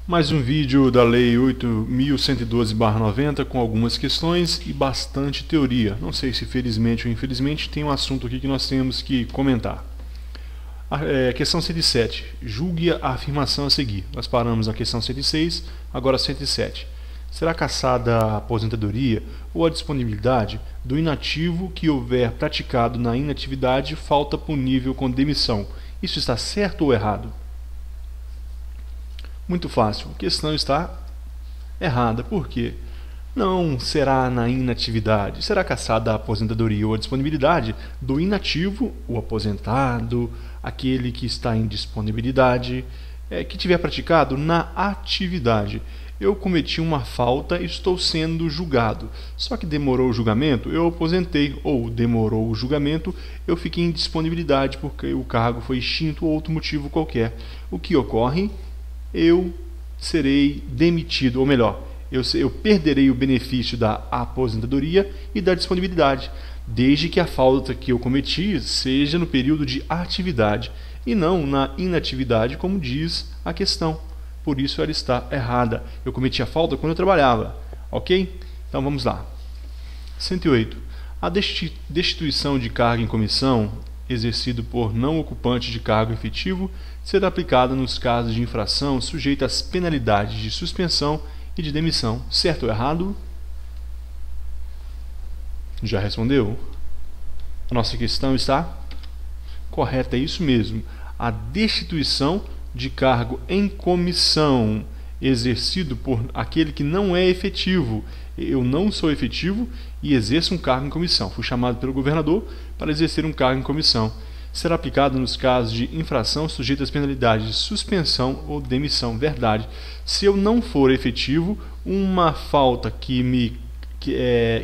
Mais um vídeo da Lei 8.112/90 com algumas questões e bastante teoria. Não sei se felizmente ou infelizmente tem um assunto aqui que nós temos que comentar. Questão 107. Julgue a afirmação a seguir. Nós paramos na questão 106, agora 107. Será cassada a aposentadoria ou a disponibilidade do inativo que houver praticado na inatividade falta punível com demissão? Isso está certo ou errado? Muito fácil, a questão está errada. Por quê? Não será na inatividade, será cassada a aposentadoria ou a disponibilidade do inativo, o aposentado, aquele que está em disponibilidade, que tiver praticado na atividade. Eu cometi uma falta e estou sendo julgado, só que demorou o julgamento, eu aposentei, ou demorou o julgamento, eu fiquei em disponibilidade porque o cargo foi extinto ou outro motivo qualquer. O que ocorre? Eu serei demitido, ou melhor, eu perderei o benefício da aposentadoria e da disponibilidade, desde que a falta que eu cometi seja no período de atividade e não na inatividade, como diz a questão. Por isso ela está errada. Eu cometi a falta quando eu trabalhava, ok? Então vamos lá. 108. A destituição de cargo em comissão exercido por não ocupante de cargo efetivo será aplicada nos casos de infração sujeita às penalidades de suspensão e de demissão. Certo ou errado? Já respondeu? A nossa questão está correta, é isso mesmo. A destituição de cargo em comissão exercido por aquele que não é efetivo. Eu não sou efetivo e exerço um cargo em comissão. Fui chamado pelo governador para exercer um cargo em comissão. Será aplicado nos casos de infração sujeita às penalidades de suspensão ou demissão. Verdade. Se eu não for efetivo, uma falta que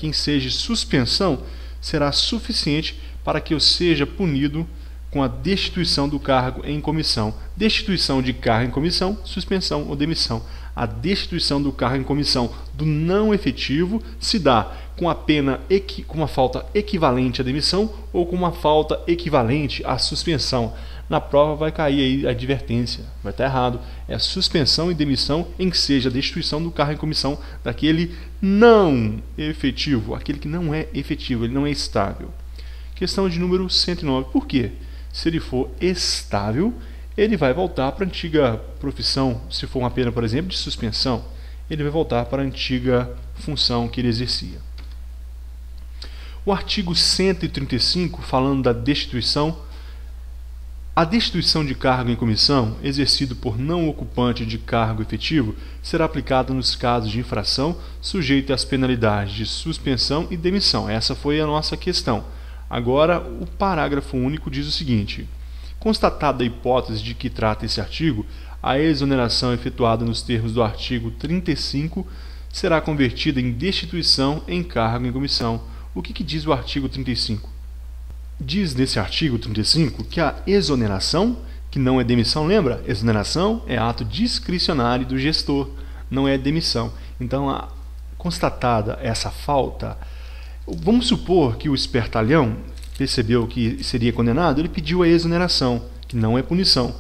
enseje suspensão será suficiente para que eu seja punido com a destituição do cargo em comissão. Destituição de cargo em comissão, suspensão ou demissão. A destituição do cargo em comissão do não efetivo se dá com a pena com uma falta equivalente à demissão ou com uma falta equivalente à suspensão. Na prova vai cair aí a advertência, vai estar errado. É a suspensão e demissão em que seja a destituição do cargo em comissão daquele não efetivo, aquele que não é efetivo, ele não é estável. Questão de número 109. Por quê? Se ele for estável, ele vai voltar para a antiga profissão. Se for uma pena, por exemplo, de suspensão, ele vai voltar para a antiga função que ele exercia. O artigo 135, falando da destituição, a destituição de cargo em comissão, exercido por não ocupante de cargo efetivo, será aplicada nos casos de infração sujeita às penalidades de suspensão e demissão. Essa foi a nossa questão. Agora, o parágrafo único diz o seguinte: constatada a hipótese de que trata esse artigo, a exoneração efetuada nos termos do artigo 35 será convertida em destituição em cargo em comissão. O que diz o artigo 35? Diz nesse artigo 35 que a exoneração, que não é demissão, lembra? Exoneração é ato discricionário do gestor, não é demissão. Então, constatada essa falta, vamos supor que o espertalhão percebeu que seria condenado, ele pediu a exoneração, que não é punição.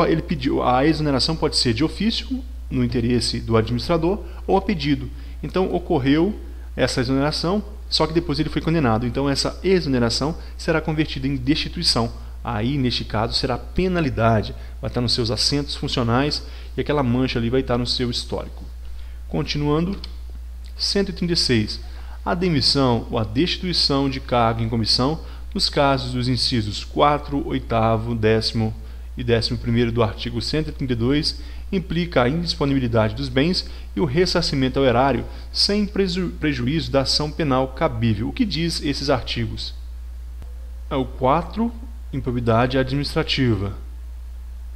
Ele pediu, a exoneração pode ser de ofício, no interesse do administrador, ou a pedido. Então ocorreu essa exoneração, só que depois ele foi condenado. Então essa exoneração será convertida em destituição. Aí, neste caso, será penalidade, vai estar nos seus assentos funcionais e aquela mancha ali vai estar no seu histórico. Continuando, 136. A demissão ou a destituição de cargo em comissão nos casos dos incisos 4, 8º, 10º e 11º do artigo 132 implica a indisponibilidade dos bens e o ressarcimento ao erário sem prejuízo da ação penal cabível. O que diz esses artigos? O 4, improbidade administrativa.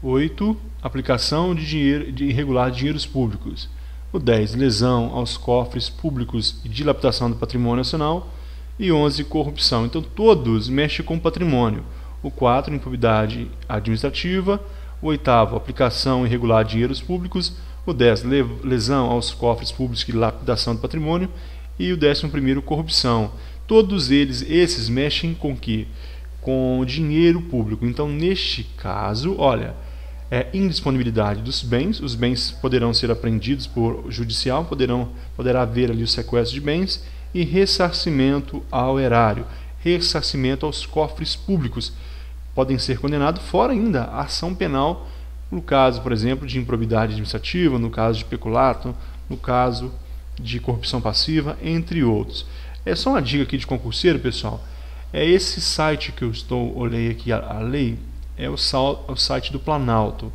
8, aplicação de irregular de dinheiros públicos. O 10, lesão aos cofres públicos e dilapidação do patrimônio nacional. E 11, corrupção. Então, todos mexem com patrimônio. O 4, improbidade administrativa. O 8º, aplicação irregular de dinheiros públicos. O 10, lesão aos cofres públicos e dilapidação do patrimônio. E o 11º, corrupção. Todos esses mexem com o quê? Com dinheiro público. Então, neste caso, olha, indisponibilidade dos bens, os bens poderão ser apreendidos por judicial, poderá haver ali o sequestro de bens, e ressarcimento ao erário, ressarcimento aos cofres públicos. Podem ser condenados, fora ainda a ação penal, no caso, por exemplo, de improbidade administrativa, no caso de peculato, no caso de corrupção passiva, entre outros. É só uma dica aqui de concurseiro, pessoal. É esse site que eu olhei aqui a lei, é o site do Planalto.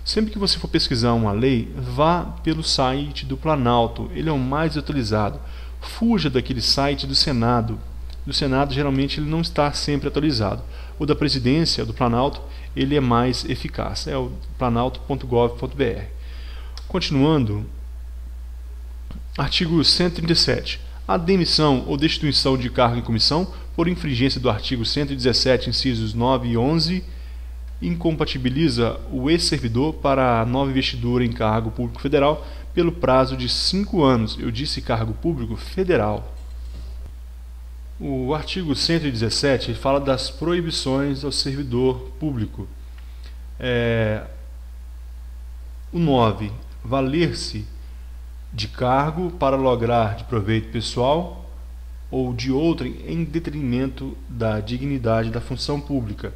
Sempre que você for pesquisar uma lei, vá pelo site do Planalto, ele é o mais atualizado. Fuja daquele site do Senado. Do Senado, geralmente, ele não está sempre atualizado. O da Presidência, do Planalto, ele é mais eficaz. É o planalto.gov.br. Continuando, artigo 137. A demissão ou destituição de cargo em comissão por infringência do artigo 117, incisos 9 e 11, incompatibiliza o ex-servidor para a nova investidura em cargo público federal pelo prazo de 5 anos. Eu disse cargo público federal. O artigo 117 fala das proibições ao servidor público. O 9, valer-se de cargo para lograr de proveito pessoal ou de outrem em detrimento da dignidade da função pública.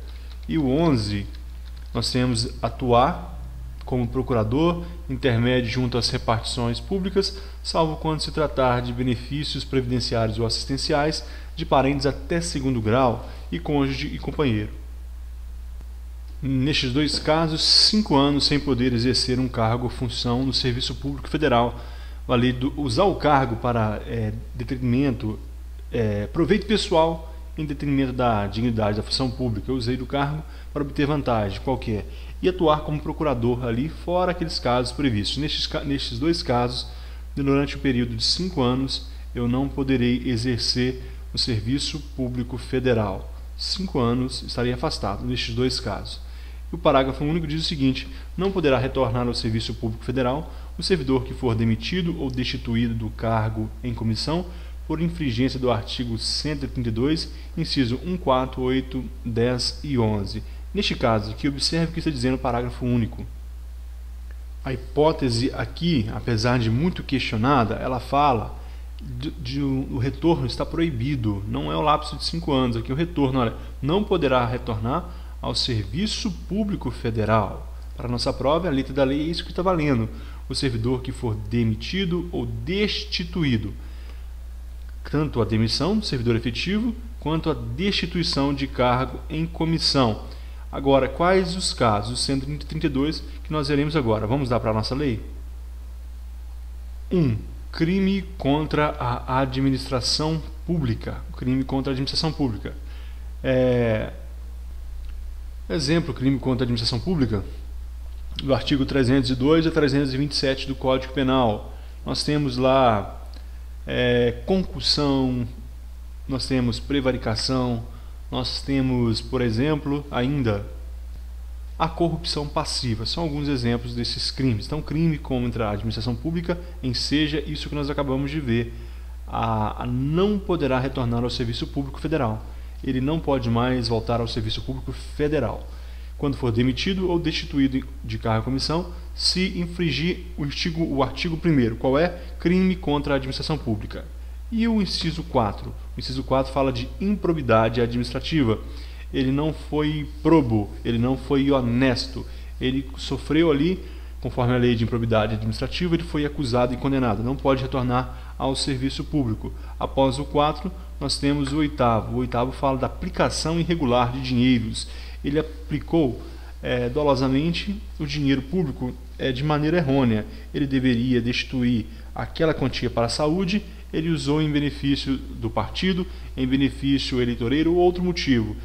E o 11, nós temos atuar como procurador, intermédio junto às repartições públicas, salvo quando se tratar de benefícios previdenciários ou assistenciais de parentes até 2º grau e cônjuge e companheiro. Nestes dois casos, 5 anos sem poder exercer um cargo ou função no serviço público federal, válido usar o cargo para detrimento, proveito pessoal em detrimento da dignidade da função pública. Eu usei do cargo para obter vantagem qualquer e atuar como procurador ali, fora aqueles casos previstos. Nestes dois casos, durante o período de 5 anos, eu não poderei exercer o serviço público federal. 5 anos estarei afastado nestes dois casos. E o parágrafo único diz o seguinte: não poderá retornar ao serviço público federal o servidor que for demitido ou destituído do cargo em comissão por infringência do artigo 132, inciso 1, 4, 8, 10 e 11. Neste caso aqui, observe o que está dizendo o parágrafo único. A hipótese aqui, apesar de muito questionada, ela fala o retorno está proibido, não é o lapso de 5 anos. Aqui o retorno, olha, não poderá retornar ao serviço público federal. Para a nossa prova, a letra da lei é isso que está valendo. O servidor que for demitido ou destituído. Tanto a demissão do servidor efetivo, quanto a destituição de cargo em comissão. Agora, quais os casos? O 132 que nós veremos agora. Vamos dar para a nossa lei? 1. Crime contra a administração pública. Crime contra a administração pública. Exemplo, crime contra a administração pública, do artigo 302 a 327 do Código Penal. Nós temos lá concussão, nós temos prevaricação, nós temos, por exemplo, ainda a corrupção passiva. São alguns exemplos desses crimes. Então, crime contra a administração pública enseja isso que nós acabamos de ver. Não poderá retornar ao serviço público federal. Ele não pode mais voltar ao serviço público federal quando for demitido ou destituído de cargo e comissão, se infringir o artigo 1º, qual é? Crime contra a administração pública. E o inciso 4? O inciso 4 fala de improbidade administrativa. Ele não foi probo, ele não foi honesto, ele sofreu ali, conforme a lei de improbidade administrativa, ele foi acusado e condenado, não pode retornar ao serviço público. Após o 4, nós temos o 8º. O 8º fala da aplicação irregular de dinheiros. Ele aplicou dolosamente o dinheiro público de maneira errônea. Ele deveria destituir aquela quantia para a saúde, ele usou em benefício do partido, em benefício eleitoreiro ou outro motivo.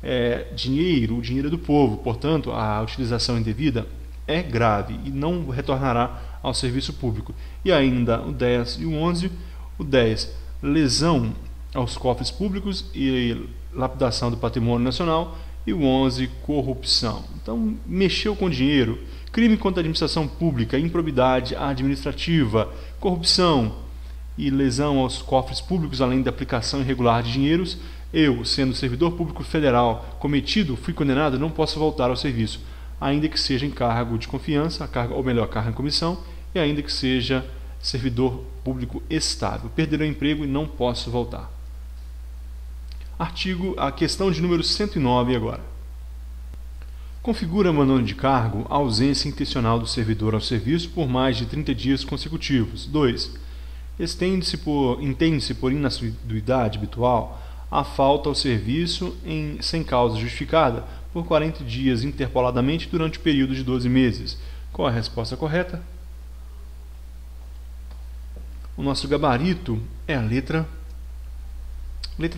O dinheiro é do povo, portanto, a utilização indevida é grave e não retornará ao serviço público. E ainda o 10 e o 11. O 10, lesão aos cofres públicos e lapidação do patrimônio nacional. E o 11, corrupção. Então, mexeu com dinheiro, crime contra a administração pública, improbidade administrativa, corrupção e lesão aos cofres públicos, além da aplicação irregular de dinheiros. Eu, sendo servidor público federal cometido, fui condenado, não posso voltar ao serviço. ainda que seja em cargo de confiança, ou melhor, cargo em comissão, e ainda que seja servidor público estável. Perderei o emprego e não posso voltar. A questão de número 109 agora. Configura abandono de cargo a ausência intencional do servidor ao serviço por mais de 30 dias consecutivos. 2. Entende-se por inassiduidade habitual a falta ao serviço sem causa justificada por 40 dias interpoladamente durante o período de 12 meses. Qual a resposta correta? O nosso gabarito é a letra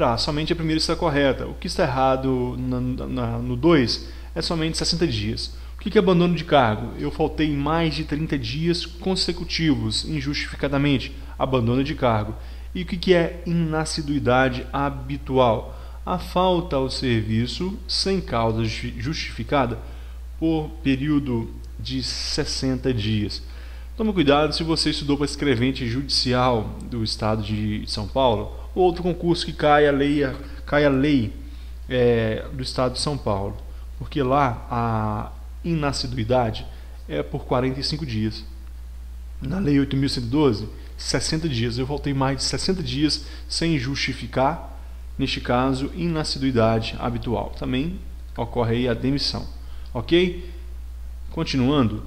A. Somente a primeira está correta. O que está errado no 2 é somente 60 dias. O que é abandono de cargo? Eu faltei mais de 30 dias consecutivos, injustificadamente. Abandono de cargo. E o que é inassiduidade habitual? A falta ao serviço sem causa justificada por período de 60 dias. Tome cuidado se você estudou para escrevente judicial do Estado de São Paulo ou outro concurso que cai a lei do Estado de São Paulo, porque lá a inassiduidade é por 45 dias. Na Lei 8.112, 60 dias. Eu voltei mais de 60 dias sem justificar, neste caso, inassiduidade habitual. Também ocorre aí a demissão. Ok? Continuando,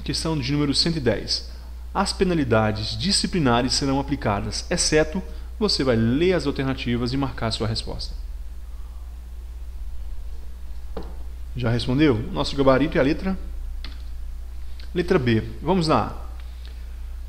questão de número 110. As penalidades disciplinares serão aplicadas, exceto, você vai ler as alternativas e marcar a sua resposta. Já respondeu? Nosso gabarito é a letra B. Vamos lá.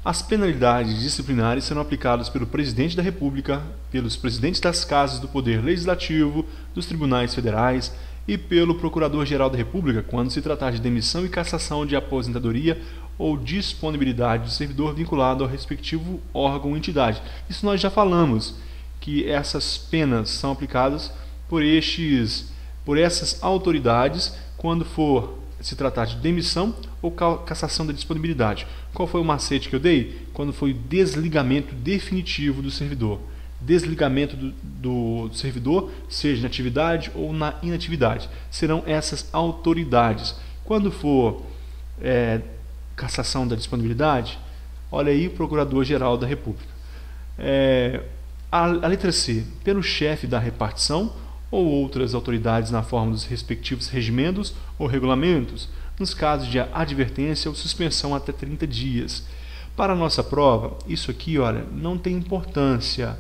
As penalidades disciplinares serão aplicadas pelo Presidente da República, pelos presidentes das casas do Poder Legislativo, dos tribunais federais e pelo Procurador-Geral da República quando se tratar de demissão e cassação de aposentadoria ou disponibilidade do servidor vinculado ao respectivo órgão ou entidade. Isso nós já falamos, que essas penas são aplicadas por essas autoridades quando for se tratar de demissão ou cassação da disponibilidade. Qual foi o macete que eu dei? Quando foi o desligamento definitivo do servidor. Desligamento do servidor, seja na atividade ou na inatividade. Serão essas autoridades. Quando for cassação da disponibilidade, olha aí o Procurador-Geral da República. A letra C, pelo chefe da repartição ou outras autoridades na forma dos respectivos regimentos ou regulamentos, nos casos de advertência ou suspensão até 30 dias. Para a nossa prova, isso aqui, olha, não tem importância,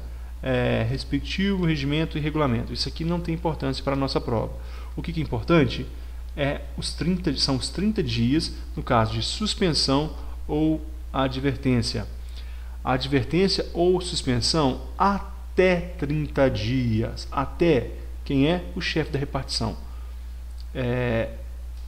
respectivo regimento e regulamento. Isso aqui não tem importância para a nossa prova. O que é importante são os 30 dias no caso de suspensão ou advertência. Advertência ou suspensão até 30 dias. Até quem é o chefe da repartição.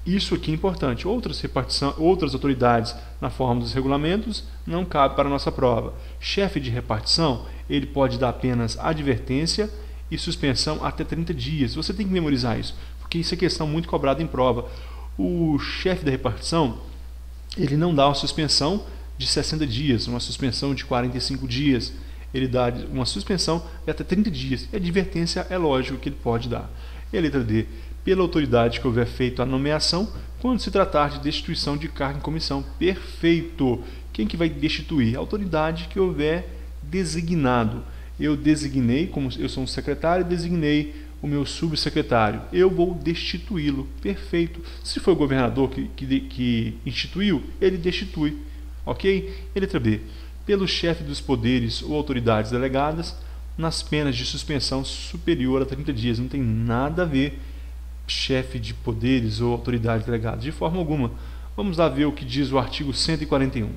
Isso aqui é importante. Outras autoridades na forma dos regulamentos não cabe para a nossa prova. Chefe de repartição, ele pode dar apenas advertência e suspensão até 30 dias. Você tem que memorizar isso, porque isso é questão muito cobrada em prova. O chefe da repartição, ele não dá uma suspensão de 60 dias, uma suspensão de 45 dias. Ele dá uma suspensão de até 30 dias. E a advertência é lógico que ele pode dar. E a letra D, pela autoridade que houver feito a nomeação, quando se tratar de destituição de cargo em comissão. Perfeito! Quem que vai destituir? A autoridade que houver designado. Eu designei, como eu sou um secretário, designei o meu subsecretário. Eu vou destituí-lo. Perfeito! Se foi o governador que instituiu, ele destitui. Ok? E letra B, pelo chefe dos poderes ou autoridades delegadas, nas penas de suspensão superior a 30 dias. Não tem nada a ver chefe de poderes ou autoridades delegadas, de forma alguma. Vamos lá ver o que diz o artigo 141.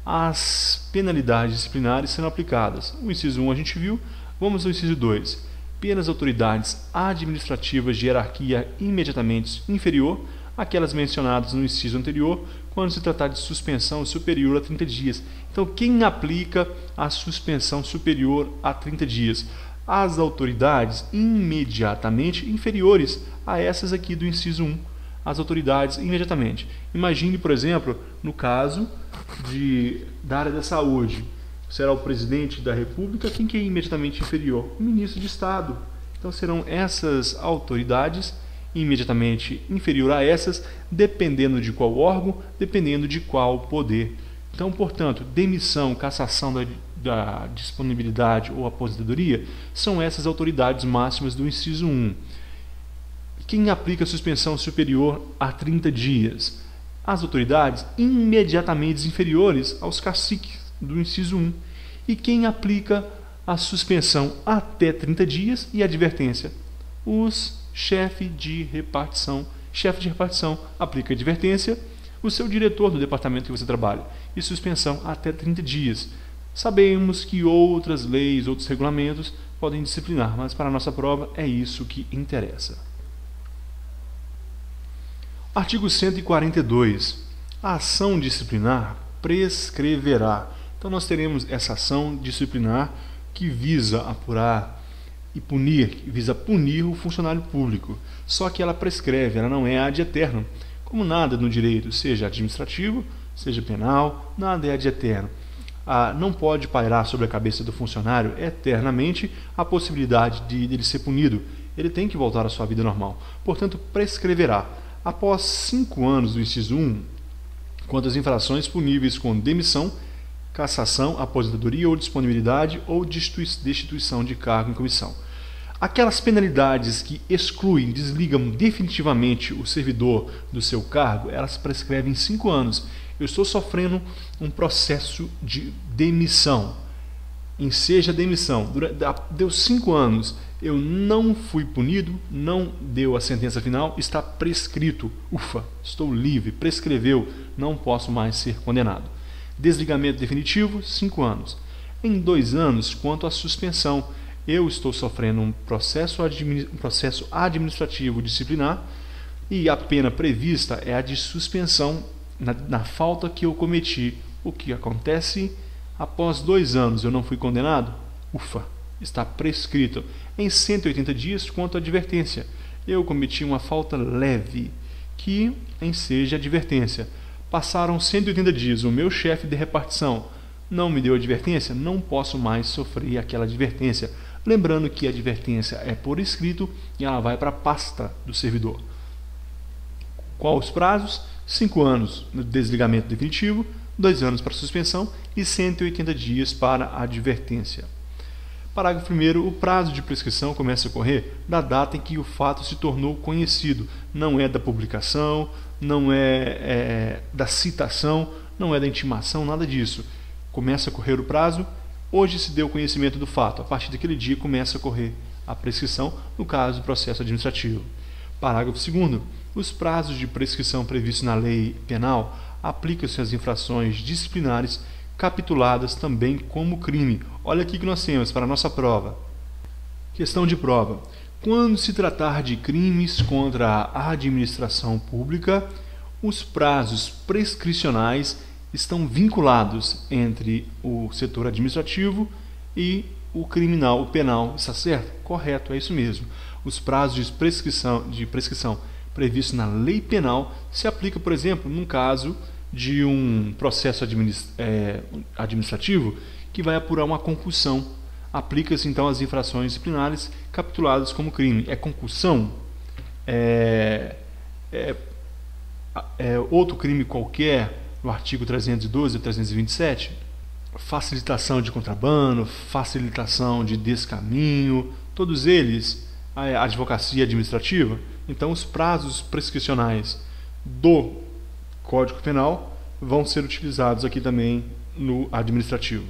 As penalidades disciplinares serão aplicadas. O inciso 1 a gente viu, vamos ao inciso 2. Pelas autoridades administrativas de hierarquia imediatamente inferior àquelas mencionadas no inciso anterior, quando se tratar de suspensão superior a 30 dias. Então, quem aplica a suspensão superior a 30 dias? As autoridades imediatamente inferiores a essas aqui do inciso 1. As autoridades imediatamente. Imagine, por exemplo, no caso da área da saúde. Será o presidente da República, quem que é imediatamente inferior? O ministro de Estado. Então, serão essas autoridades imediatamente inferior a essas, dependendo de qual órgão, dependendo de qual poder. Então, portanto, demissão, cassação da disponibilidade ou aposentadoria são essas autoridades máximas do inciso 1. Quem aplica suspensão superior a 30 dias? As autoridades imediatamente inferiores aos caciques do inciso 1. E quem aplica a suspensão até 30 dias e advertência? Os chefes de repartição. Chefe de repartição aplica advertência, o seu diretor do departamento que você trabalha, e suspensão até 30 dias. Sabemos que outras leis, outros regulamentos podem disciplinar, mas para a nossa prova é isso que interessa. Artigo 142. A ação disciplinar prescreverá. Então nós teremos essa ação disciplinar que visa apurar e punir, visa punir o funcionário público. Só que ela prescreve, ela não é ad eterno. Como nada no direito, seja administrativo, seja penal, nada é ad eterno. Não pode pairar sobre a cabeça do funcionário eternamente a possibilidade de ele ser punido. Ele tem que voltar à sua vida normal. Portanto, prescreverá. Após 5 anos do inciso 1, quanto às infrações puníveis com demissão, cassação, aposentadoria ou disponibilidade ou destituição de cargo em comissão. Aquelas penalidades que excluem, desligam definitivamente o servidor do seu cargo, elas prescrevem 5 anos. Eu estou sofrendo um processo de demissão. Enseja a demissão. Deu 5 anos, eu não fui punido, não deu a sentença final, está prescrito. Ufa, estou livre, prescreveu, não posso mais ser condenado. Desligamento definitivo, 5 anos. Em 2 anos, quanto à suspensão, eu estou sofrendo um processo administrativo disciplinar e a pena prevista é a de suspensão na falta que eu cometi. O que acontece? Após 2 anos eu não fui condenado? Ufa, está prescrito. Em 180 dias, quanto à advertência, eu cometi uma falta leve, que enseja advertência. Passaram 180 dias, o meu chefe de repartição não me deu advertência, não posso mais sofrer aquela advertência. Lembrando que a advertência é por escrito e ela vai para a pasta do servidor. Quais os prazos? 5 anos no desligamento definitivo, 2 anos para suspensão e 180 dias para a advertência. Parágrafo 1º. O prazo de prescrição começa a correr da data em que o fato se tornou conhecido. Não é da publicação, não é da citação, não é da intimação, nada disso. Começa a correr o prazo. Hoje se deu conhecimento do fato. A partir daquele dia começa a correr a prescrição, no caso do processo administrativo. Parágrafo 2º. Os prazos de prescrição previstos na lei penal aplicam-se às infrações disciplinares capituladas também como crime. Olha aqui que nós temos para a nossa prova. Questão de prova. Quando se tratar de crimes contra a administração pública, os prazos prescricionais estão vinculados entre o setor administrativo e o criminal, o penal. Está certo? Correto, é isso mesmo. Os prazos de prescrição previstos na lei penal se aplicam, por exemplo, num caso de um processo administrativo que vai apurar uma concussão. Aplica-se então as infrações disciplinares capituladas como crime. É concussão? Outro crime qualquer, no artigo 312 e 327? Facilitação de contrabando, facilitação de descaminho, todos eles a advocacia administrativa. Então os prazos prescricionais do Código Penal vão ser utilizados aqui também no administrativo.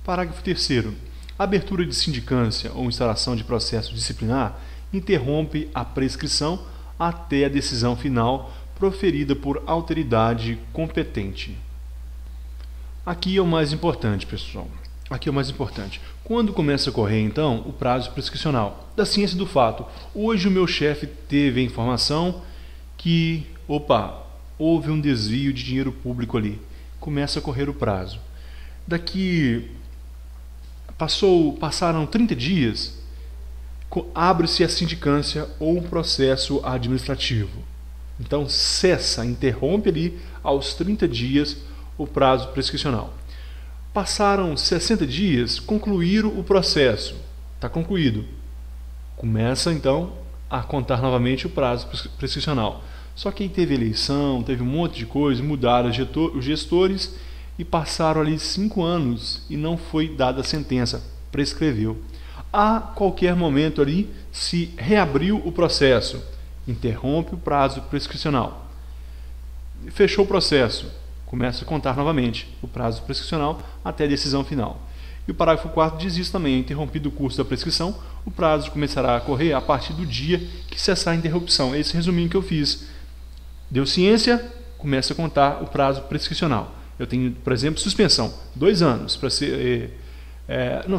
Parágrafo 3º. A abertura de sindicância ou instalação de processo disciplinar interrompe a prescrição até a decisão final proferida por autoridade competente. Aqui é o mais importante, pessoal. Aqui é o mais importante. Quando começa a correr, então, o prazo prescricional? Da ciência do fato. Hoje o meu chefe teve a informação que, houve um desvio de dinheiro público ali. Começa a correr o prazo. Daqui, passaram 30 dias, abre-se a sindicância ou um processo administrativo. Então, interrompe ali aos 30 dias o prazo prescricional. Passaram 60 dias, concluíram o processo. Está concluído. Começa, então, a contar novamente o prazo prescricional. Só que aí teve eleição, teve um monte de coisa, mudaram os gestores e passaram ali 5 anos e não foi dada a sentença, prescreveu. A qualquer momento ali se reabriu o processo, interrompe o prazo prescricional. Fechou o processo, começa a contar novamente o prazo prescricional até a decisão final. E o parágrafo 4 diz isso também: interrompido o curso da prescrição, o prazo começará a correr a partir do dia que cessar a interrupção. É esse resuminho que eu fiz. Deu ciência, começa a contar o prazo prescricional. Eu tenho, por exemplo, suspensão, 2 anos para ser...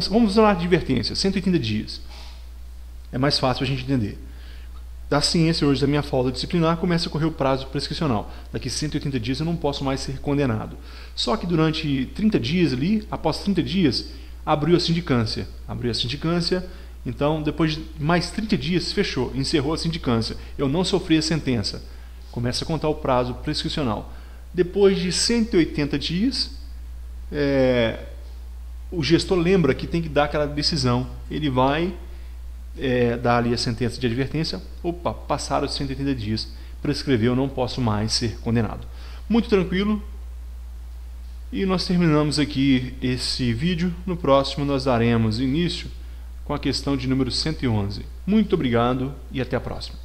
vamos falar de advertência, 180 dias. É mais fácil para a gente entender. Da ciência hoje, da minha falta disciplinar, começa a correr o prazo prescricional. Daqui 180 dias eu não posso mais ser condenado. Só que durante 30 dias ali, após 30 dias, abriu a sindicância. Então depois de mais 30 dias, fechou, encerrou a sindicância. Eu não sofri a sentença. Começa a contar o prazo prescricional. Depois de 180 dias, o gestor lembra que tem que dar aquela decisão. Ele vai dar ali a sentença de advertência. Opa, passaram os 180 dias, prescreveu, não posso mais ser condenado. Muito tranquilo. E nós terminamos aqui esse vídeo. No próximo nós daremos início com a questão de número 111. Muito obrigado e até a próxima.